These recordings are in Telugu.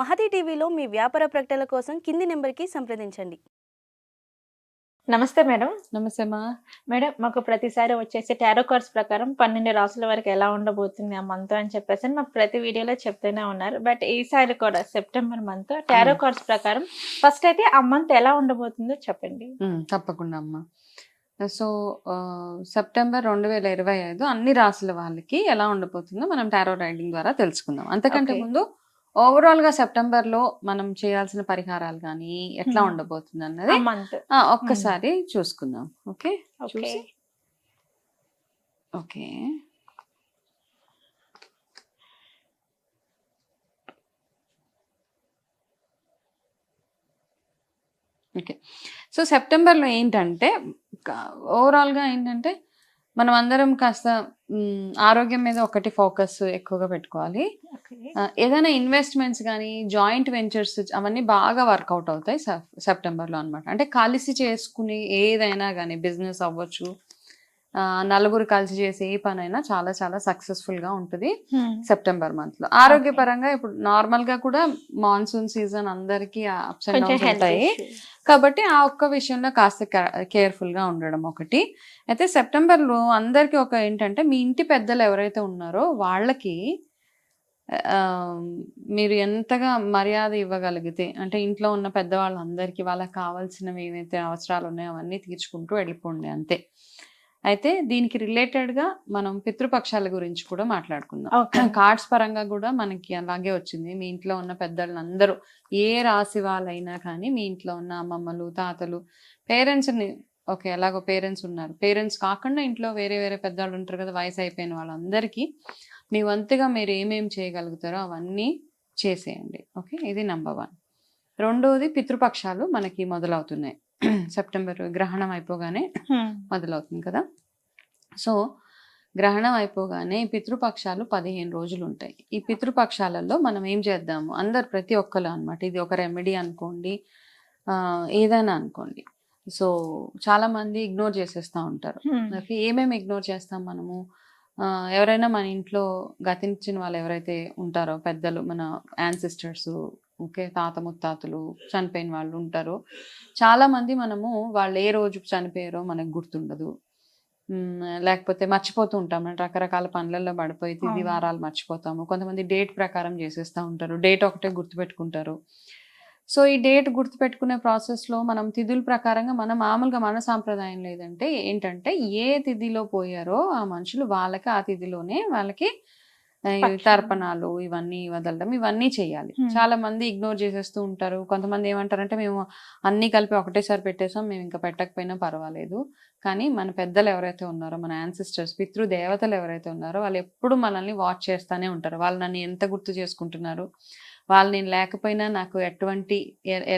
మహతి టీవీలో మీ వ్యాపార ప్రకటనల కోసం కింది నెంబర్‌కి సంప్రదించండి. నమస్తే మేడం. నమస్తే మా. మేడం మాకు ప్రతిసారి వచ్చేసి టారో కార్డ్స్ ప్రకారం 12 రాసుల వరకు ఎలా ఉండబోతుంది ఆ మంత్ అని చెప్పేసి మాకు ప్రతి వీడియోలో చెప్తూనే ఉన్నారు. బట్ ఈసారి కూడా సెప్టెంబర్ మంత్ టారో కార్డ్స్ ప్రకారం ఫస్ట్ అయితే ఆ మంత్ ఎలా ఉండబోతుందో చెప్పండి. తప్పకుండా అమ్మా. సో సెప్టెంబర్ 2025 అన్ని రాసుల వాళ్ళకి ఎలా ఉండబోతుందో మనం టారో రైడింగ్ ద్వారా తెలుసుకుందాం. అంతకంటే ముందు ఓవరాల్ గా సెప్టెంబర్ లో మనం చేయాల్సిన పరిహారాలు కానీ ఎట్లా ఉండబోతుంది అన్నది ఒక్కసారి చూసుకుందాం. ఓకే ఓకే ఓకే సో సెప్టెంబర్లో ఏంటంటే ఓవరాల్గా ఏంటంటే మనం అందరం కాస్త ఆరోగ్యం మీద ఒకటి ఫోకస్ ఎక్కువగా పెట్టుకోవాలి. ఏదైనా ఇన్వెస్ట్మెంట్స్ కానీ జాయింట్ వెంచర్స్ అవన్నీ బాగా వర్కౌట్ అవుతాయి సెప్టెంబర్లో అనమాట. అంటే కలిసి చేసుకుని ఏదైనా కానీ బిజినెస్ అవ్వచ్చు, నలుగురు కలిసి చేసే ఏ పనైనా చాలా చాలా సక్సెస్ఫుల్ గా ఉంటుంది సెప్టెంబర్ మంత్ లో. ఆరోగ్యపరంగా ఇప్పుడు నార్మల్ గా కూడా మాన్సూన్ సీజన్ అందరికి అప్స్ అండ్ డౌన్స్ ఉంటాయి కాబట్టి ఆ ఒక్క విషయంలో కాస్త కేర్ఫుల్ గా ఉండడం ఒకటి. అయితే సెప్టెంబర్ లో అందరికి ఒక ఏంటంటే మీ ఇంటి పెద్దలు ఎవరైతే ఉన్నారో వాళ్ళకి మీరు ఎంతగా మర్యాద ఇవ్వగలిగితే, అంటే ఇంట్లో ఉన్న పెద్దవాళ్ళందరికీ వాళ్ళకి కావాల్సినవి ఏవైతే అవసరాలు ఉన్నాయో అవన్నీ తీర్చుకుంటూ వెళ్ళిపోండి అంతే. అయితే దీనికి రిలేటెడ్ గా మనం పితృపక్షాల గురించి కూడా మాట్లాడుకుందాం. కార్డ్స్ పరంగా కూడా మనకి అలాగే వచ్చింది. మీ ఇంట్లో ఉన్న పెద్దలందరూ ఏ రాశి వాళ్ళైనా కానీ మీ ఇంట్లో ఉన్న అమ్మమ్మలు, తాతలు, పేరెంట్స్ ని ఓకే ఎలాగో పేరెంట్స్ ఉన్నారు, పేరెంట్స్ కాకుండా ఇంట్లో వేరే వేరే పెద్దవాళ్ళు ఉంటారు కదా, వయసు అయిపోయిన వాళ్ళందరికీ మీ వంతుగా మీరు ఏమేమి చేయగలుగుతారో అవన్నీ చేసేయండి. ఓకే, ఇది నెంబర్ 1. రెండోది పితృపక్షాలు మనకి మొదలవుతున్నాయి. సెప్టెంబర్ గ్రహణం అయిపోగానే మొదలవుతుంది కదా. సో గ్రహణం అయిపోగానే పితృపక్షాలు 15 రోజులు ఉంటాయి. ఈ పితృపక్షాలలో మనం ఏం చేద్దాము, అందరు ప్రతి ఒక్కరు అనమాట, ఇది ఒక రెమెడీ అనుకోండి, ఏదైనా అనుకోండి. సో చాలా మంది ఇగ్నోర్ చేసేస్తూ ఉంటారు. ఏమేమి ఇగ్నోర్ చేస్తాం మనము, ఎవరైనా మన ఇంట్లో గతించిన వాళ్ళు ఎవరైతే ఉంటారో పెద్దలు, మన యాన్సిస్టర్స్, ఓకే, తాత ముత్తాతలు చనిపోయిన వాళ్ళు ఉంటారు. చాలా మంది మనము వాళ్ళు ఏ రోజు చనిపోయారో మనకు గుర్తుండదు, లేకపోతే మర్చిపోతూ ఉంటాం. రకరకాల పనులలో పడిపోయి తిది వారాలు మర్చిపోతాము. కొంతమంది డేట్ ప్రకారం చేసేస్తూ ఉంటారు, డేట్ ఒకటే గుర్తుపెట్టుకుంటారు. సో ఈ డేట్ గుర్తుపెట్టుకునే ప్రాసెస్లో మనం తిథుల ప్రకారంగా మనం మామూలుగా మన సాంప్రదాయం లేదంటే ఏంటంటే ఏ తిథిలో పోయారో ఆ మనుషులు వాళ్ళకి ఆ తిథిలోనే వాళ్ళకి తర్పణాలు ఇవన్నీ వదలడం ఇవన్నీ చేయాలి. చాలా మంది ఇగ్నోర్ చేసేస్తూ ఉంటారు. కొంతమంది ఏమంటారంటే మేము అన్ని కలిపి ఒకటేసారి పెట్టేసాం, మేము ఇంకా పెట్టకపోయినా పర్వాలేదు. కానీ మన పెద్దలు ఎవరైతే ఉన్నారో, మన యాన్సిస్టర్స్, పితృదేవతలు ఎవరైతే ఉన్నారో వాళ్ళు ఎప్పుడు మనల్ని వాచ్ చేస్తూనే ఉంటారు. వాళ్ళు నన్ను ఎంత గుర్తు చేసుకుంటున్నారు, వాళ్ళు నేను లేకపోయినా నాకు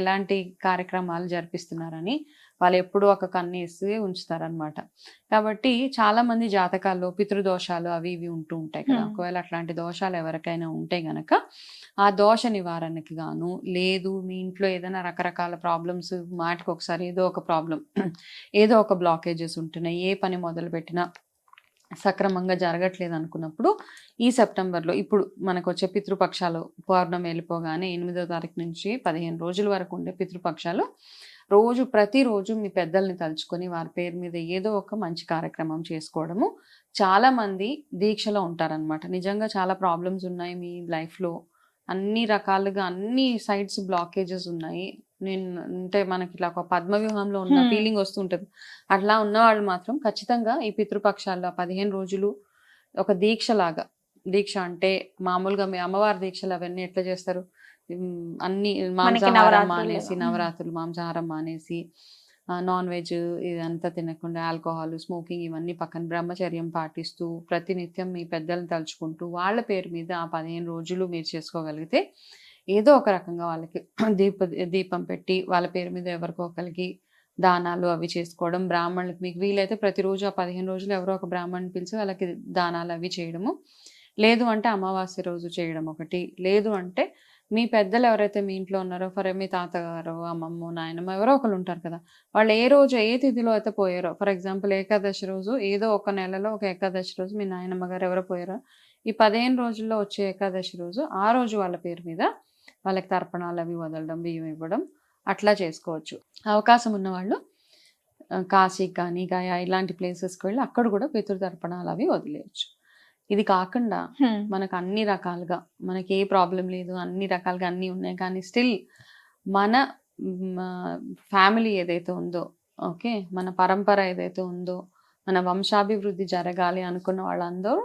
ఎలాంటి కార్యక్రమాలు జరిపిస్తున్నారని వాళ్ళు ఎప్పుడూ ఒక కన్నేసి ఉంచుతారనమాట. కాబట్టి చాలా మంది జాతకాల్లో పితృదోషాలు అవి ఇవి ఉంటూ ఉంటాయి కదా. ఒకవేళ అట్లాంటి దోషాలు ఎవరికైనా ఉంటే గనక ఆ దోష నివారణకి గాను, లేదు మీ ఇంట్లో ఏదైనా రకరకాల ప్రాబ్లమ్స్, మాటికి ఒకసారి ఏదో ఒక ప్రాబ్లం, ఏదో ఒక బ్లాకేజెస్ ఉంటున్నాయి, ఏ పని మొదలు పెట్టినా సక్రమంగా జరగట్లేదు అనుకున్నప్పుడు ఈ సెప్టెంబర్లో ఇప్పుడు మనకు వచ్చే పితృపక్షాలు పౌర్ణమి వెళ్ళిపోగానే 8వ తారీఖు నుంచి 15 రోజుల వరకు ఉండే పితృపక్షాలు ప్రతిరోజు మీ పెద్దల్ని తలుచుకొని వారి పేరు మీద ఏదో ఒక మంచి కార్యక్రమం చేసుకోవడము. చాలా మంది దీక్షలో ఉంటారనమాట. నిజంగా చాలా ప్రాబ్లమ్స్ ఉన్నాయి మీ లైఫ్లో, అన్ని రకాలుగా అన్ని సైడ్స్ బ్లాకేజెస్ ఉన్నాయి. నేను అంటే మనకి ఇట్లా ఒక పద్మవ్యూహంలో ఉన్న ఫీలింగ్ వస్తుంటది. అట్లా ఉన్న వాళ్ళు మాత్రం ఖచ్చితంగా ఈ పితృపక్షాల్లో 15 రోజులు ఒక దీక్ష అంటే మామూలుగా మీ అమ్మవారి దీక్షలు అవన్నీ ఎట్లా చేస్తారు, అన్ని మాంసాహారం మానేసి, నవరాత్రులు మాంసాహారం మానేసి, నాన్ వెజ్ ఇదంతా తినకుండా, ఆల్కహాల్, స్మోకింగ్ ఇవన్నీ పక్కన బ్రహ్మచర్యం పాటిస్తూ ప్రతినిత్యం మీ పెద్దలను తలుచుకుంటూ వాళ్ళ పేరు మీద ఆ 15 రోజులు మీరు చేసుకోగలిగితే ఏదో ఒక రకంగా వాళ్ళకి దీపం పెట్టి వాళ్ళ పేరు మీద ఎవరికో ఒకరికి దానాలు అవి చేసుకోవడం, బ్రాహ్మణులకు మీకు వీలైతే ప్రతిరోజు ఆ 15 రోజులు ఎవరో ఒక బ్రాహ్మణ్ని పిలిచి వాళ్ళకి దానాలు అవి చేయడము, లేదు అంటే అమావాస్య రోజు చేయడం ఒకటి, లేదు అంటే మీ పెద్దలు ఎవరైతే మీ ఇంట్లో ఉన్నారో, మీ తాతగారు, అమ్మమ్మ, నాయనమ్మ ఎవరో ఒకరు ఉంటారు కదా, వాళ్ళు ఏ రోజు ఏ తిథిలో అయితే పోయారో, ఫర్ ఎగ్జాంపుల్ ఏకాదశి రోజు, ఏదో ఒక నెలలో ఒక ఏకాదశి రోజు మీ నాయనమ్మ గారు ఎవరో పోయారో, ఈ 15 రోజుల్లో వచ్చే ఏకాదశి రోజు ఆ రోజు వాళ్ళ పేరు మీద వాళ్ళకి తర్పణాలు అవి వదలడం, బియ్యం ఇవ్వడం అట్లా చేసుకోవచ్చు. అవకాశం ఉన్న వాళ్ళు కాశీ కానీ గయా ఇలాంటి ప్లేసెస్కి వెళ్ళి అక్కడ కూడా పితృతర్పణాలు అవి వదిలేయచ్చు. ఇది కాకుండా మనకు అన్ని రకాలుగా మనకి ఏ ప్రాబ్లం లేదు, అన్ని రకాలుగా అన్నీ ఉన్నాయి, కానీ స్టిల్ మన ఫ్యామిలీ ఏదైతే ఉందో, ఓకే, మన పరంపర ఏదైతే ఉందో, మన వంశాభివృద్ధి జరగాలి అనుకున్న వాళ్ళందరూ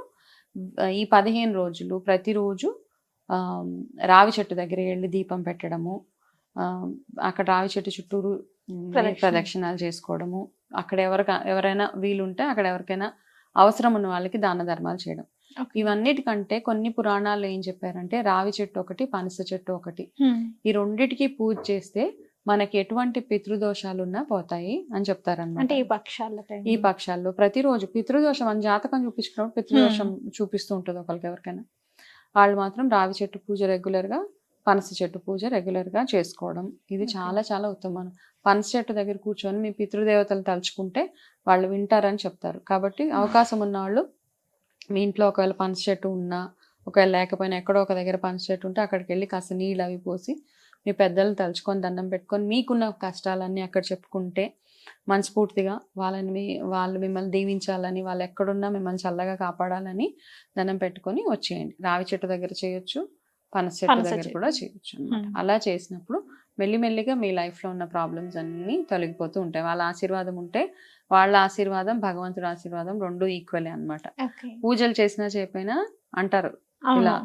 ఈ 15 రోజులు ప్రతిరోజు రావి చెట్టు దగ్గర వెళ్ళి దీపం పెట్టడము, అక్కడ రావి చెట్టు చుట్టూరు ప్రదక్షిణాలు చేసుకోవడము, అక్కడ ఎవరైనా వీలుంటే అక్కడ ఎవరికైనా అవసరం ఉన్న వాళ్ళకి దాన ధర్మాలు చేయడం. ఇవన్నిటికంటే కొన్ని పురాణాలు ఏం చెప్పారంటే రావి చెట్టు ఒకటి, పనస చెట్టు ఒకటి, ఈ రెండిటికి పూజ చేస్తే మనకి ఎటువంటి పితృదోషాలున్నా పోతాయి అని చెప్తారన్నమాట. ఈ పక్షాల్లో ప్రతిరోజు పితృదోషం మన జాతకం చూపించుకున్నప్పుడు పితృదోషం చూపిస్తూ ఉంటుంది ఒకరికి ఎవరికైనా. వాళ్ళు మాత్రం రావి చెట్టు పూజ రెగ్యులర్ గా, పనస చెట్టు పూజ రెగ్యులర్ గా చేసుకోవడం ఇది చాలా చాలా ఉత్తమం. పనస చెట్టు దగ్గర కూర్చొని మీ పితృదేవతలు తలుచుకుంటే వాళ్ళు వింటారని చెప్తారు. కాబట్టి అవకాశం ఉన్న వాళ్ళు మీ ఇంట్లో ఒకవేళ పనస చెట్టు ఉన్నా, ఒకవేళ లేకపోయినా ఎక్కడో ఒక దగ్గర పనస చెట్టు ఉంటే అక్కడికి వెళ్ళి కాస్త నీళ్ళు అవి పోసి మీ పెద్దలు తలుచుకొని దండం పెట్టుకొని మీకున్న కష్టాలన్నీ అక్కడ చెప్పుకుంటే మనస్ఫూర్తిగా వాళ్ళు మిమ్మల్ని దీవించాలని, వాళ్ళు ఎక్కడున్నా మిమ్మల్ని చల్లగా కాపాడాలని దండం పెట్టుకొని వచ్చేయండి. రావి చెట్టు దగ్గర చేయొచ్చు, పనస చెట్టు దగ్గర కూడా చేయొచ్చు అన్నమాట. అలా చేసినప్పుడు మెల్లిమెల్లిగా మీ లైఫ్లో ఉన్న ప్రాబ్లమ్స్ అన్నీ తొలగిపోతూ ఉంటాయి. వాళ్ళ ఆశీర్వాదం ఉంటే వాళ్ళ ఆశీర్వాదం, భగవంతుడి ఆశీర్వాదం రెండు ఈక్వలే అన్నమాట. పూజలు చేసినా చేయకపోయినా అంటారు ఇలా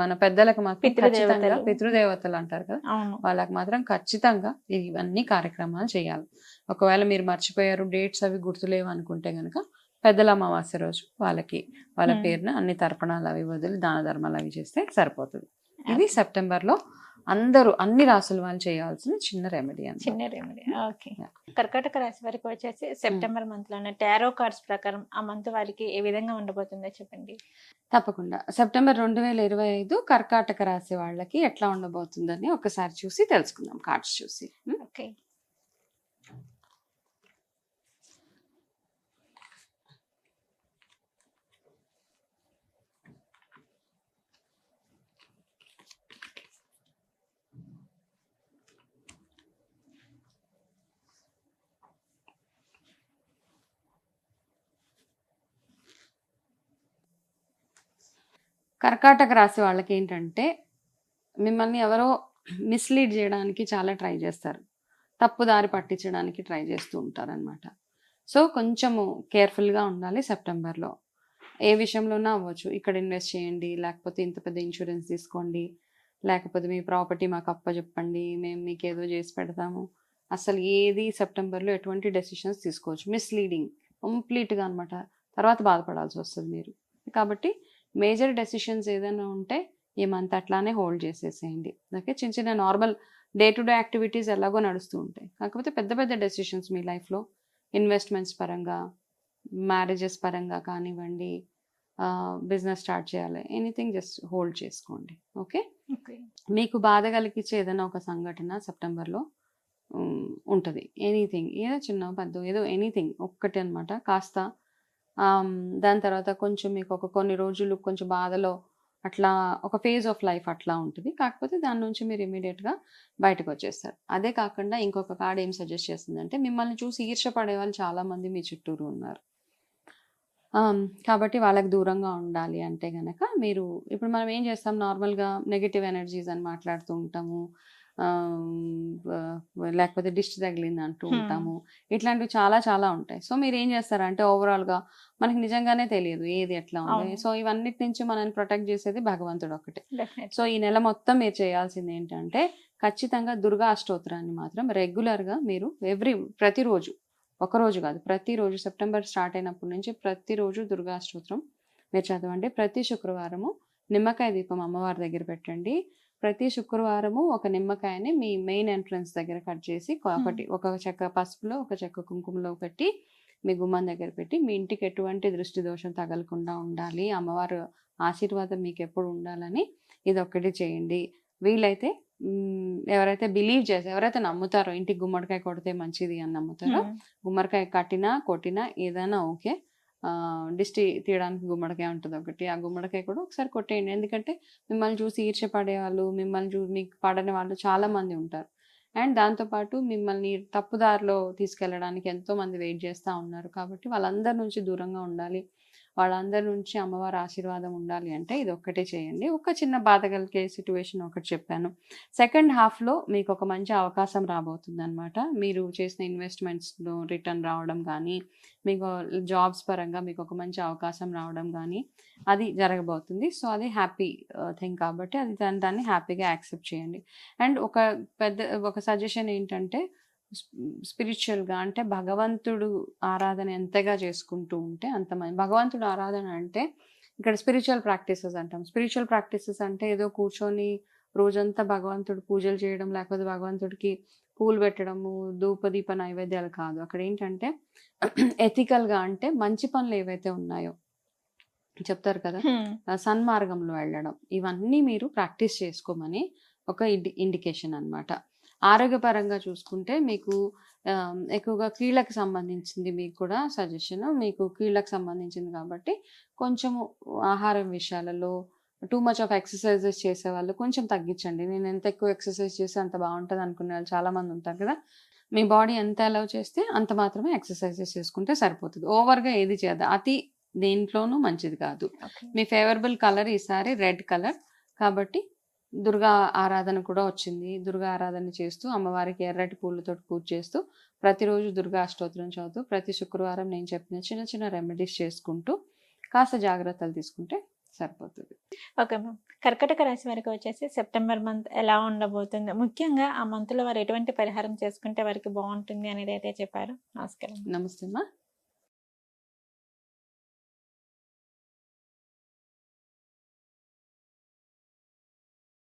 మన పెద్దలకు మాత్రం ఖచ్చితంగా పితృదేవతలు అంటారు కదా, వాళ్ళకి మాత్రం ఖచ్చితంగా ఇవన్నీ కార్యక్రమాలు చేయాలి. ఒకవేళ మీరు మర్చిపోయారు, డేట్స్ అవి గుర్తులేవు అనుకుంటే గనక పెద్దల అమావాస్య రోజు వాళ్ళ పేరున అన్ని తర్పణాలు అవి వదిలి దాన ధర్మాలు అవి చేస్తే సరిపోతుంది. ఇది సెప్టెంబర్లో అందరూ అన్ని రాసుల వాళ్ళు చేయాల్సిన చిన్న రెమెడీ. ఓకే. కర్కాటక రాశి వారికి వచ్చేసి సెప్టెంబర్ మంత్ లోనే టారో కార్డ్స్ ప్రకారం ఆ మంత్ వారికి ఏ విధంగా ఉండబోతుందో చెప్పండి. తప్పకుండా. సెప్టెంబర్ 2025 కర్కాటక రాశి వాళ్ళకి ఎట్లా ఉండబోతుందని ఒకసారి చూసి తెలుసుకుందాం కార్డ్స్ చూసి. ఓకే. కర్కాటక రాశి వాళ్ళకి ఏంటంటే మిమ్మల్ని ఎవరో మిస్లీడ్ చేయడానికి చాలా ట్రై చేస్తారు, తప్పుదారి పట్టించడానికి ట్రై చేస్తూ ఉంటారు అనమాట. సో కొంచెము కేర్ఫుల్గా ఉండాలి సెప్టెంబర్లో. ఏ విషయంలోనా అవ్వచ్చు, ఇక్కడ ఇన్వెస్ట్ చేయండి, లేకపోతే ఇంత పెద్ద ఇన్సూరెన్స్ తీసుకోండి, లేకపోతే మీ ప్రాపర్టీ మాకు అప్పచెప్పండి, మేము మీకు ఏదో చేసి పెడతాము, అసలు ఏది సెప్టెంబర్లో ఎటువంటి డెసిషన్స్ తీసుకోవచ్చు. మిస్లీడింగ్ కంప్లీట్గా అనమాట. తర్వాత బాధపడాల్సి వస్తుంది మీరు. కాబట్టి మేజర్ డెసిషన్స్ ఏదైనా ఉంటే ఈ మంత్ అట్లానే హోల్డ్ చేసేసేయండి. ఓకే. చిన్న చిన్న normal day to day activities ఎలాగో నడుస్తూ ఉంటాయి, కాకపోతే పెద్ద పెద్ద డెసిషన్స్ మీ లైఫ్లో ఇన్వెస్ట్మెంట్స్ పరంగా, మ్యారేజెస్ పరంగా కానివ్వండి, బిజినెస్ స్టార్ట్ చేయాలి, ఎనీథింగ్ జస్ట్ హోల్డ్ చేసుకోండి. ఓకే. మీకు బాధ కలిగించే ఏదైనా ఒక సంఘటన సెప్టెంబర్లో ఉంటుంది. ఎనీథింగ్, ఏదో చిన్న పెద్ద ఏదో ఎనీథింగ్ ఒక్కటి అనమాట. కాస్త దాని తర్వాత కొంచెం మీకు కొన్ని రోజులు కొంచెం బాధలో అట్లా ఒక ఫేజ్ ఆఫ్ లైఫ్ అట్లా ఉంటుంది, కాకపోతే దాని నుంచి మీరు ఇమీడియట్గా బయటకు వచ్చేస్తారు. అదే కాకుండా ఇంకొక కార్డ్ ఏం సజెస్ట్ చేస్తుందంటే మిమ్మల్ని చూసి ఈర్ష్యపడే వాళ్ళు చాలామంది మీ చుట్టూరు ఉన్నారు, కాబట్టి వాళ్ళకి దూరంగా ఉండాలి అంటే గనక మీరు ఇప్పుడు మనం ఏం చేస్తాం, నార్మల్గా నెగిటివ్ ఎనర్జీస్ అని మాట్లాడుతూ ఉంటాము, లేకపోతే దిష్టి తగిలింది అంటూ ఉంటాము, ఇట్లాంటివి చాలా చాలా ఉంటాయి. సో మీరు ఏం చేస్తారంటే ఓవరాల్గా మనకి నిజంగానే తెలియదు ఏది ఎట్లా ఉంది. సో ఇవన్నిటి నుంచి మనల్ని ప్రొటెక్ట్ చేసేది భగవంతుడు ఒకటే. సో ఈ నెల మొత్తం మీరు చేయాల్సింది ఏంటంటే ఖచ్చితంగా దుర్గా అష్టోత్తరాన్ని మాత్రం రెగ్యులర్గా మీరు ప్రతిరోజు, ఒకరోజు కాదు ప్రతిరోజు, సెప్టెంబర్ స్టార్ట్ అయినప్పటి నుంచి ప్రతిరోజు దుర్గా అష్టోత్తరం మీరు చదవండి. ప్రతి శుక్రవారము నిమ్మకాయ దీపం అమ్మవారి దగ్గర పెట్టండి. ప్రతి శుక్రవారము ఒక నిమ్మకాయని మీ మెయిన్ ఎంట్రన్స్ దగ్గర కట్ చేసి ఒక చెక్క పసుపులో ఒక చెక్క కుంకుమలో పెట్టి మీ గుమ్మం దగ్గర పెట్టి మీ ఇంటికి ఎటువంటి దృష్టి దోషం తగలకుండా ఉండాలి, అమ్మవారు ఆశీర్వాదం మీకు ఎప్పుడు ఉండాలని ఇది ఒక్కటి చేయండి. వీలైతే ఎవరైతే బిలీవ్ చేసి ఎవరైతే నమ్ముతారో ఇంటికి గుమ్మడికాయ కొడితే మంచిది అని నమ్ముతారో, గుమ్మడికాయ కట్టినా కొట్టినా ఏదైనా ఓకే, దిష్టి తీయడానికి గుమ్మడికాయ ఉంటుంది ఒకటి. ఆ గుమ్మడికాయ కూడా ఒకసారి కొట్టేయండి. ఎందుకంటే మిమ్మల్ని చూసి ఈర్ష్య పడేవాళ్ళు, మిమ్మల్ని మీకు పడని వాళ్ళు చాలా మంది ఉంటారు. అండ్ దాంతో పాటు మిమ్మల్ని తప్పుదారిలో తీసుకెళ్ళడానికి ఎంతో మంది వెయిట్ చేస్తా ఉన్నారు. కాబట్టి వాళ్ళందరి నుంచి దూరంగా ఉండాలి. వాళ్ళందరి నుంచి అమ్మవారి ఆశీర్వాదం ఉండాలి అంటే ఇది ఒక్కటే చేయండి. ఒక చిన్న బాధ కలిగే సిట్యుయేషన్ ఒకటి చెప్పాను. సెకండ్ హాఫ్‌లో మీకు ఒక మంచి అవకాశం రాబోతుందనమాట. మీరు చేసిన ఇన్వెస్ట్‌మెంట్స్‌లో రిటర్న్ రావడం గానీ, మీకు జాబ్స్ పరంగా మీకు ఒక మంచి అవకాశం రావడం గానీ, అది జరగబోతుంది. సో, అది హ్యాపీ థింగ్ కాబట్టి అది దాన్ని హ్యాపీగా యాక్సెప్ట్ చేయండి. అండ్ ఒక సజెషన్ ఏంటంటే స్పిరిచువల్‌గా అంటే భగవంతుడు ఆరాధన ఎంతగా చేసుకుంటూ ఉంటే అంత భగవంతుడు ఆరాధన అంటే ఇక్కడ స్పిరిచువల్ ప్రాక్టీసెస్ అంటాం. స్పిరిచువల్ ప్రాక్టీసెస్ అంటే ఏదో కూర్చొని రోజంతా భగవంతుడు పూజలు చేయడం, లేకపోతే భగవంతుడికి పూలు పెట్టడము, ధూపదీప నైవేద్యాలు కాదు. అక్కడ ఏంటంటే ఎథికల్‌గా అంటే మంచి పనులు ఏవైతే ఉన్నాయో చెప్తారు కదా! సన్మార్గంలో వెళ్ళడం. ఇవన్నీ మీరు ప్రాక్టీస్ చేసుకోమని ఒక ఇండికేషన్ అన్నమాట. ఆరోగ్యపరంగా చూసుకుంటే మీకు ఎక్కువగా కీళ్ళకి సంబంధించింది మీకు కూడా సజెషన్. మీకు కీళ్ళకి సంబంధించింది కాబట్టి కొంచెము ఆహారం విషయాలలో టూ మచ్ ఆఫ్ ఎక్సర్సైజెస్ చేసేవాళ్ళు కొంచెం తగ్గించండి. నేను ఎంత ఎక్కువ ఎక్సర్సైజ్ చేస్తే అంత బాగుంటుంది అనుకునే వాళ్ళు చాలామంది ఉంటారు కదా! మీ బాడీ ఎంత అలౌ చేస్తే అంత మాత్రమే ఎక్సర్సైజెస్ చేసుకుంటే సరిపోతుంది. ఓవర్‌గా ఏది చేయద్దు. అతి దేంట్లోనూ మంచిది కాదు. మీ ఫేవరబుల్ కలర్ ఈసారి రెడ్ కలర్ కాబట్టి దుర్గా ఆరాధన కూడా వచ్చింది. దుర్గా ఆరాధన చేస్తూ అమ్మవారికి ఎర్రటి పూలతోటి పూజ చేస్తూ ప్రతిరోజు దుర్గా అష్టోత్తరం చదువుతూ ప్రతి శుక్రవారం నేను చెప్పిన చిన్న చిన్న రెమెడీస్ చేసుకుంటూ కాస్త జాగ్రత్తలు తీసుకుంటే సరిపోతుంది. Okay ma'am. కర్కాటక రాశి వారికి వచ్చేసి సెప్టెంబర్ మంత్ ఎలా ఉండబోతుంది? ముఖ్యంగా ఆ మంత్‌లో వారు ఎటువంటి పరిహారం చేసుకుంటే వారికి బాగుంటుంది అనేది అయితే చెప్పారు. నమస్కారం. నమస్తే అమ్మా.